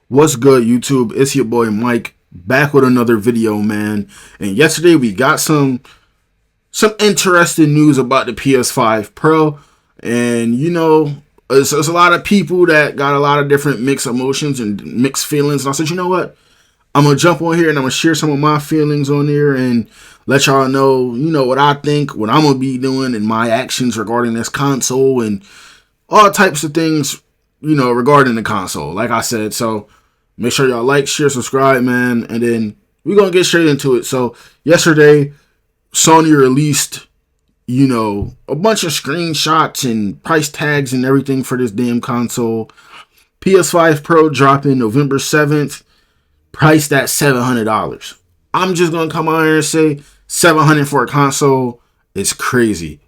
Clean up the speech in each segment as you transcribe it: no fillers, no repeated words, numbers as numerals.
What's good, YouTube? It's your boy Mike back with another video, man. And yesterday we got some interesting news about the PS5 Pro, and it's a lot of people that got a lot of different mixed emotions and mixed feelings. And I said, you know what? I'm gonna jump on here and I'm gonna share some of my feelings on there and let y'all know, what I think, what I'm gonna be doing, and my actions regarding this console and all types of things, regarding the console. Like I said, so make sure y'all like, share, subscribe, man, and then we're gonna get straight into it. So yesterday, Sony released, a bunch of screenshots and price tags and everything for this damn console. PS5 Pro dropping November 7th, priced at $700. I'm just gonna come out here and say $700 for a console is crazy.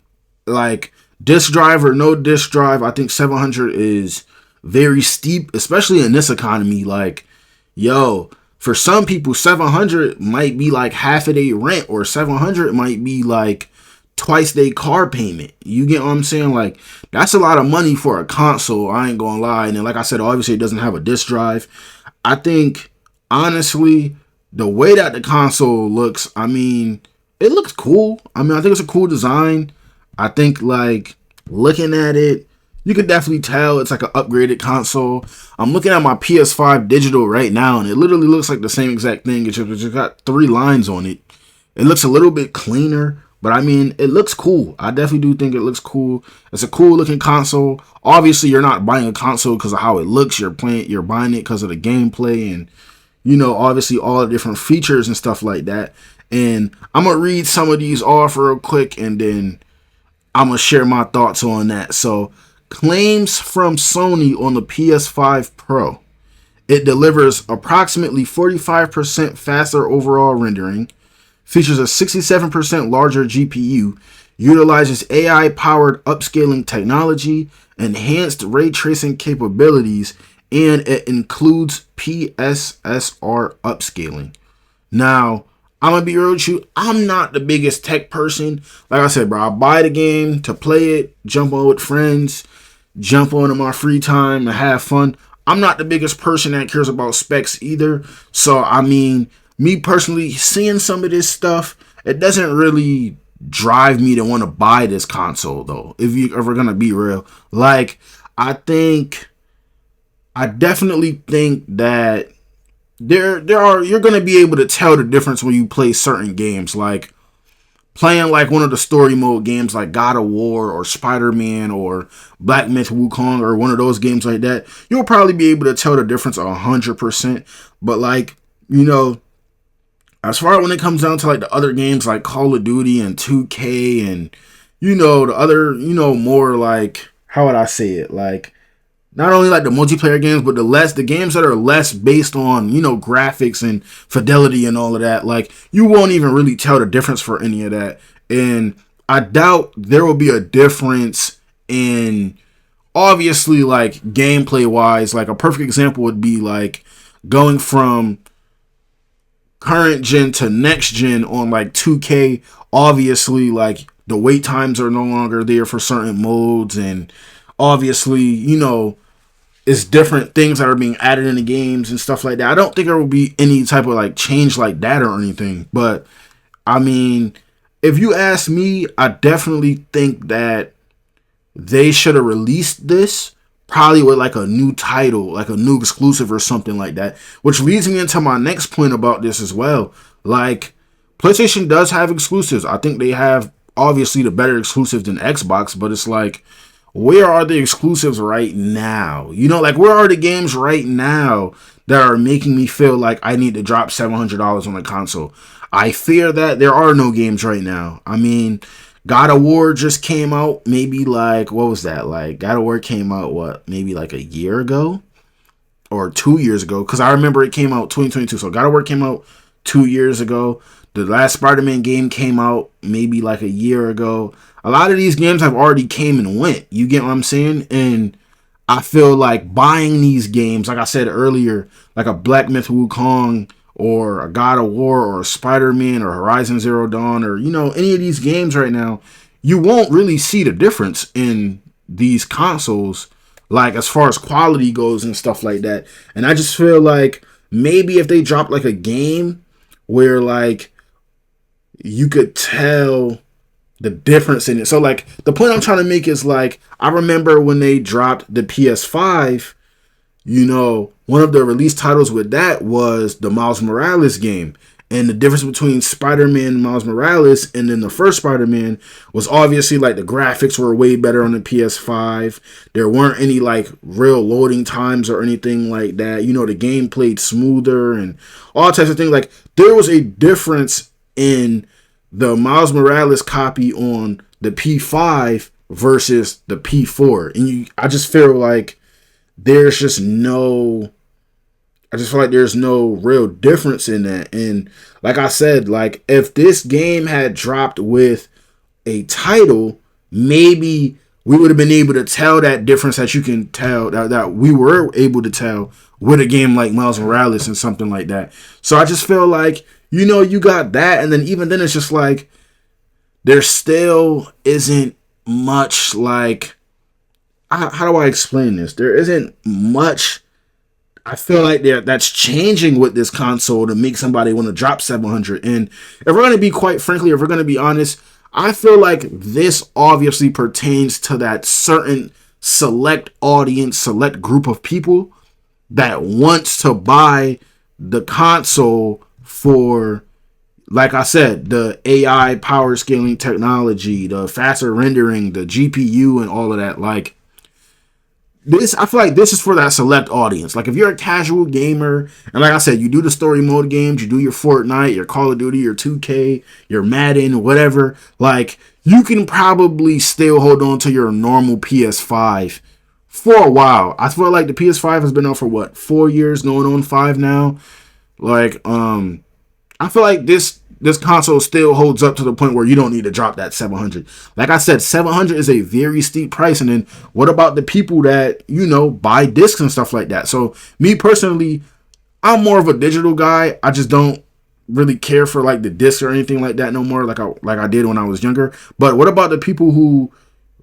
Like, disk drive or no disk drive, I think 700 is very steep, especially in this economy. Like, yo, for some people, 700 might be like half a day rent, or 700 might be like twice their car payment. You get what I'm saying? Like, that's a lot of money for a console. I ain't gonna lie. And then, like I said, obviously it doesn't have a disk drive. I think, honestly, the way that the console looks, it looks cool. I think it's a cool design. I think, like, looking at it, you could definitely tell it's like an upgraded console. I'm looking at my PS5 digital right now, and it literally looks like the same exact thing. It's just got 3 lines on it. It looks a little bit cleaner, but it looks cool. I definitely do think it looks cool. It's a cool looking console. Obviously, you're not buying a console because of how it looks. You're buying it because of the gameplay and, obviously all the different features and stuff like that. And I'm going to read some of these off real quick, and then I'm going to share my thoughts on that. So, claims from Sony on the PS5 Pro. It delivers approximately 45% faster overall rendering, features a 67% larger GPU, utilizes AI-powered upscaling technology, enhanced ray tracing capabilities, and it includes PSSR upscaling. Now, I'm gonna be real with you. I'm not the biggest tech person. Like I said, bro, I buy the game to play it, jump on with friends, jump on in my free time and have fun. I'm not the biggest person that cares about specs either. So, me personally, seeing some of this stuff, it doesn't really drive me to want to buy this console, though. If we're gonna be real, like, I definitely think that you're gonna be able to tell the difference when you play certain games, like playing like one of the story mode games like God of War or Spider-Man or Black Myth Wukong or one of those games like that. You'll probably be able to tell the difference 100%. But, like, as far as when it comes down to like the other games like Call of Duty and 2K and, the other, more like, how would I say it? Like, not only like the multiplayer games, but the games that are less based on, graphics and fidelity and all of that. Like, you won't even really tell the difference for any of that. And I doubt there will be a difference in, obviously, like, gameplay wise. Like, a perfect example would be like going from current gen to next gen on like 2K. Obviously, like, the wait times are no longer there for certain modes, and obviously, it's different things that are being added in the games and stuff like that. I don't think there will be any type of like change like that or anything. But if you ask me, I definitely think that they should have released this probably with like a new title, like a new exclusive or something like that. Which leads me into my next point about this as well. Like, PlayStation does have exclusives. I think they have obviously the better exclusive than Xbox, but it's like, where are the exclusives right now? Like, where are the games right now that are making me feel like I need to drop $700 on a console? I fear that there are no games right now. God of War just came out maybe like, what was that? Like, God of War came out, maybe like a year ago? Or 2 years ago? Because I remember it came out 2022. So God of War came out 2 years ago. The last Spider-Man game came out maybe like a year ago. A lot of these games have already came and went. You get what I'm saying? And I feel like buying these games, like I said earlier, like a Black Myth Wukong or a God of War or a Spider-Man or Horizon Zero Dawn or, any of these games right now, you won't really see the difference in these consoles like as far as quality goes and stuff like that. And I just feel like maybe if they drop like a game where like you could tell the difference in it. So like the point I'm trying to make is like I remember when they dropped the PS5, you know, one of the release titles with that was the Miles Morales game. And the difference between Spider-Man and Miles Morales and then the first Spider-Man was obviously like the graphics were way better on the PS5. There weren't any like real loading times or anything like that. You know, the game played smoother and all types of things. Like there was a difference in the Miles Morales copy on the P5 versus the P4. And I just feel like there's just no I just feel like there's no real difference in that. And like I said, like if this game had dropped with a title, maybe we would have been able to tell that difference that you can tell that we were able to tell with a game like Miles Morales and something like that. So I just feel like, you know, you got that. And then even then it's just like there still isn't much like, how do I explain this? There isn't much I feel like that's changing with this console to make somebody want to drop 700. And if we're going to be quite frankly, if we're going to be honest, I feel like this obviously pertains to that certain select audience, select group of people that wants to buy the console for, like I said, the AI power scaling technology, the faster rendering, the GPU and all of that. Like, I feel like this is for that select audience. Like if you're a casual gamer, and like I said, you do the story mode games, you do your Fortnite, your Call of Duty, your 2K, your Madden, whatever, like you can probably still hold on to your normal PS5 for a while. I feel like the PS5 has been out for what, 4 years, going on 5 now. Like, I feel like this console still holds up to the point where you don't need to drop that 700. Like I said, 700 is a very steep price. And then what about the people that, you know, buy discs and stuff like that? So me personally, I'm more of a digital guy. I just don't really care for like the discs or anything like that no more, like I did when I was younger. But what about the people who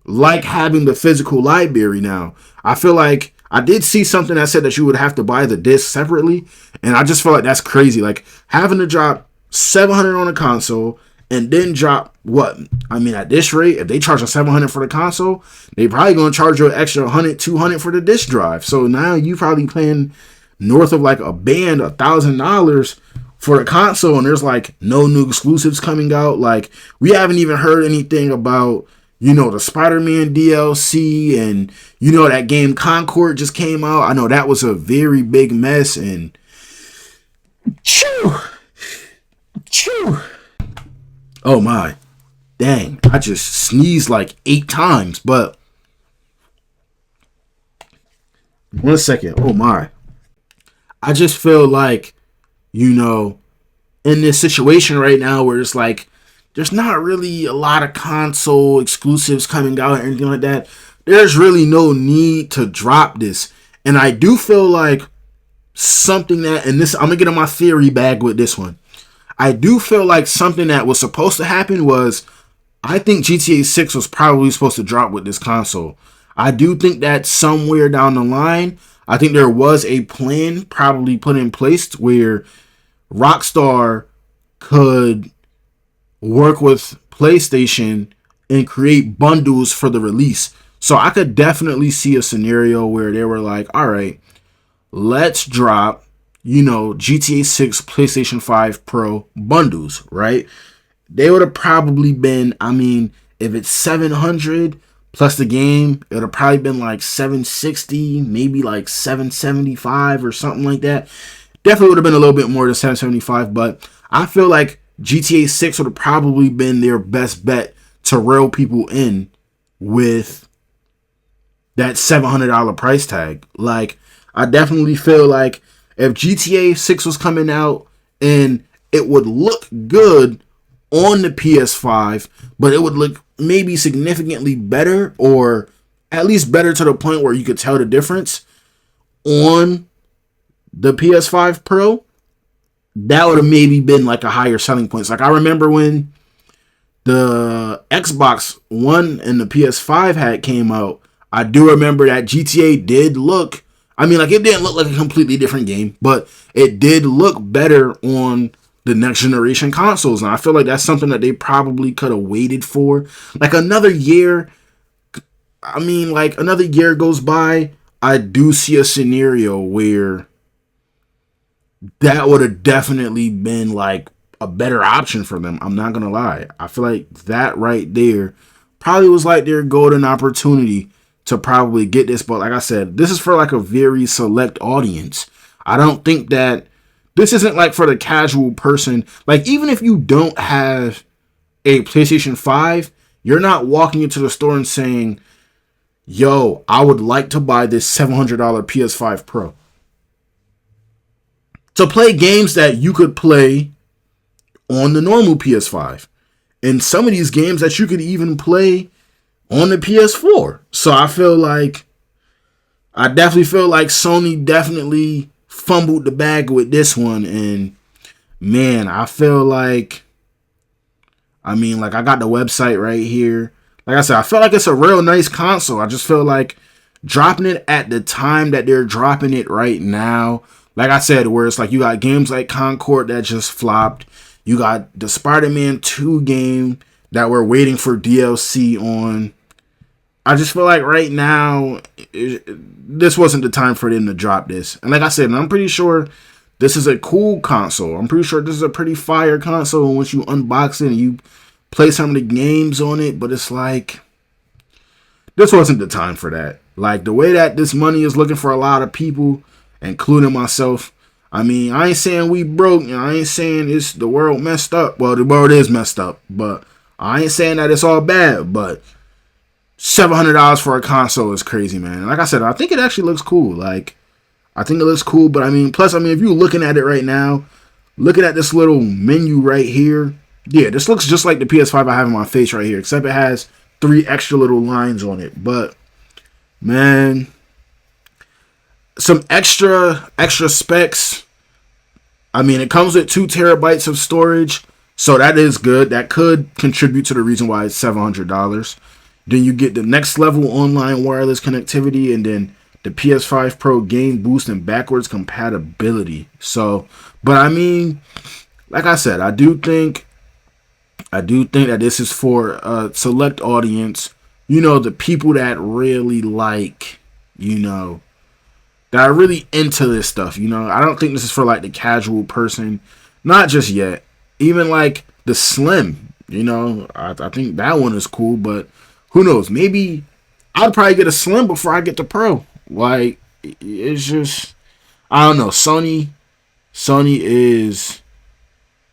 like having the physical library now? I feel like I did see something that said that you would have to buy the disc separately, and I just feel like that's crazy. Like having to drop 700 on a console and then drop what? I mean, at this rate, if they charge a 700 for the console, they probably gonna charge you an extra 100, 200 for the disc drive. So now you probably paying north of like $1,000 for the console, and there's like no new exclusives coming out. Like we haven't even heard anything about, you know, the Spider-Man DLC, and you know that game Concord just came out. I know that was a very big mess, and Chew. Oh my. Dang. I just sneezed like 8 times, but 1 second. Oh my. I just feel like, you know, in this situation right now where it's like there's not really a lot of console exclusives coming out or anything like that, there's really no need to drop this. And I do feel like something that, and this, I'm gonna get in my theory bag with this one. I do feel like something that was supposed to happen was, I think GTA 6 was probably supposed to drop with this console. I do think that somewhere down the line, I think there was a plan probably put in place where Rockstar could work with PlayStation and create bundles for the release. So I could definitely see a scenario where they were like, all right, let's drop, you know, GTA 6 PlayStation 5 Pro bundles, right? They would have probably been, I mean, if it's 700 plus the game, it would have probably been like 760, maybe like 775 or something like that. Definitely would have been a little bit more than 775, but I feel like GTA 6 would have probably been their best bet to reel people in with that $700 price tag. Like, I definitely feel like if GTA 6 was coming out and it would look good on the PS5, but it would look maybe significantly better, or at least better to the point where you could tell the difference on the PS5 Pro, that would have maybe been like a higher selling point. Like I remember when the Xbox One and the PS5 had came out, I do remember that GTA did look, I mean, like, it didn't look like a completely different game, but it did look better on the next generation consoles. And I feel like that's something that they probably could have waited for. Like, another year, I mean, like, another year goes by, I do see a scenario where that would have definitely been, like, a better option for them. I'm not going to lie. I feel like that right there probably was, like, their golden opportunity to probably get this. But like I said, this is for, like, a very select audience. I don't think that this isn't, like, for the casual person. Like, even if you don't have a PlayStation 5, you're not walking into the store and saying, yo, I would like to buy this $700 PS5 Pro to play games that you could play on the normal PS5. And some of these games that you could even play on the PS4. So I definitely feel like Sony definitely fumbled the bag with this one. And man, I feel like, I mean, like, I got the website right here. Like I said, I feel like it's a real nice console. I just feel like dropping it at the time that they're dropping it right now, like I said, where it's like you got games like Concord that just flopped. You got the Spider-Man 2 game that we're waiting for DLC on. I just feel like right now, this wasn't the time for them to drop this. And like I said, I'm pretty sure this is a cool console. I'm pretty sure this is a pretty fire console. And once you unbox it and you play some of the games on it, but it's like, this wasn't the time for that. Like, the way that this money is looking for a lot of people, including myself, I mean, I ain't saying we broke, and I ain't saying it's the world messed up. Well, the world is messed up, but I ain't saying that it's all bad, but $700 for a console is crazy, man. Like I said, I think it actually looks cool. Like, I think it looks cool, but I mean, plus, I mean, if you're looking at it right now, looking at this little menu right here, yeah, this looks just like the PS5 I have in my face right here, except it has 3 extra little lines on it. But, man, some extra specs. I mean, it comes with 2 terabytes of storage, so that is good. That could contribute to the reason why it's $700. Then you get the next level online wireless connectivity, and then the PS5 Pro game boost and backwards compatibility. So, but I mean, like I said, I do think that this is for a select audience. You know, the people that really like, you know, that are really into this stuff. You know, I don't think this is for, like, the casual person. Not just yet. Even, like, the Slim, you know, I think that one is cool, but who knows? Maybe I'd probably get a Slim before I get the Pro. Like, it's just, I don't know. Sony is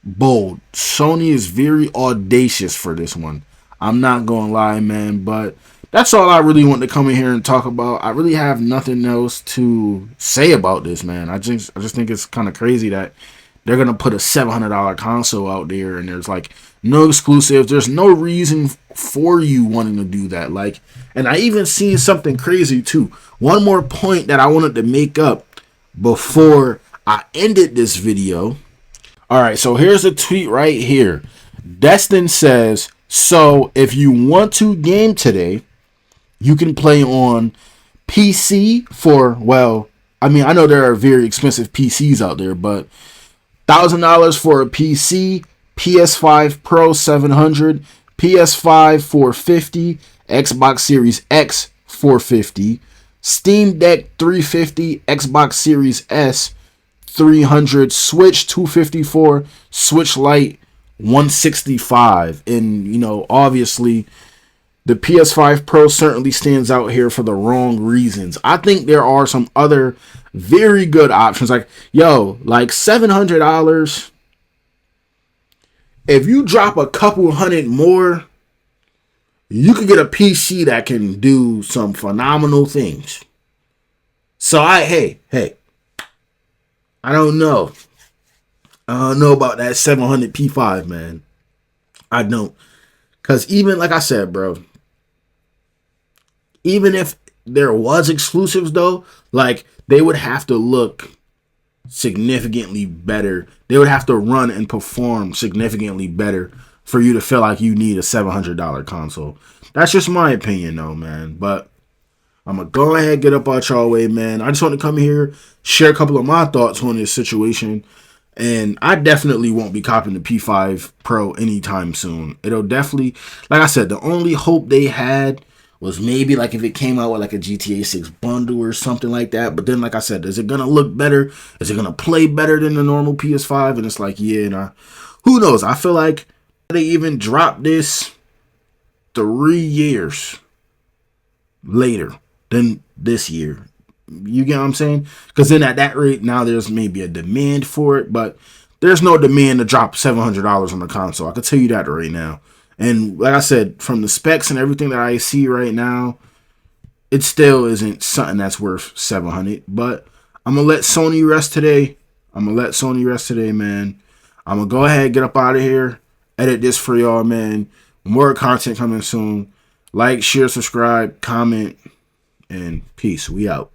bold. Sony is very audacious for this one. I'm not gonna lie, man, but that's all I really want to come in here and talk about. I really have nothing else to say about this, man. I just think it's kind of crazy that they're gonna put a $700 console out there and there's, like, no exclusives. There's no reason for you wanting to do that. Like, and I even seen something crazy too. One more point that I wanted to make up before I ended this video. All right, so here's a tweet right here. Destin says, so if you want to game today, you can play on PC for, well, I mean, I know there are very expensive PCs out there, but $1,000 for a PC, PS5 Pro 700, PS5 450, Xbox Series X 450, Steam Deck 350, Xbox Series S 300, Switch 254, Switch Lite 165. And, you know, obviously the PS5 Pro certainly stands out here for the wrong reasons. I think there are some other very good options. Like, yo, like $700. If you drop a couple hundred more, you could get a PC that can do some phenomenal things. So hey, I don't know. I don't know about that 700 P5, man. I don't. Because even, like I said, bro, even if there was exclusives, though, like, they would have to look significantly better. They would have to run and perform significantly better for you to feel like you need a $700 console. That's just my opinion, though, man. But I'm going to go ahead, get up out y'all way, man. I just want to come here, share a couple of my thoughts on this situation. And I definitely won't be copping the P5 Pro anytime soon. It'll definitely, like I said, the only hope they had was maybe like if it came out with like a GTA 6 bundle or something like that. But then, like I said, is it going to look better? Is it going to play better than the normal PS5? And it's like, yeah, nah. Who knows? I feel like they even dropped this 3 years later than this year. You get what I'm saying? Because then at that rate, now there's maybe a demand for it, but there's no demand to drop $700 on the console. I can tell you that right now. And like I said, from the specs and everything that I see right now, it still isn't something that's worth $700. But I'm gonna let Sony rest today. Man. I'm gonna go ahead, get up out of here, edit this for y'all, man. More content coming soon. Like, share, subscribe, comment, and peace. We out.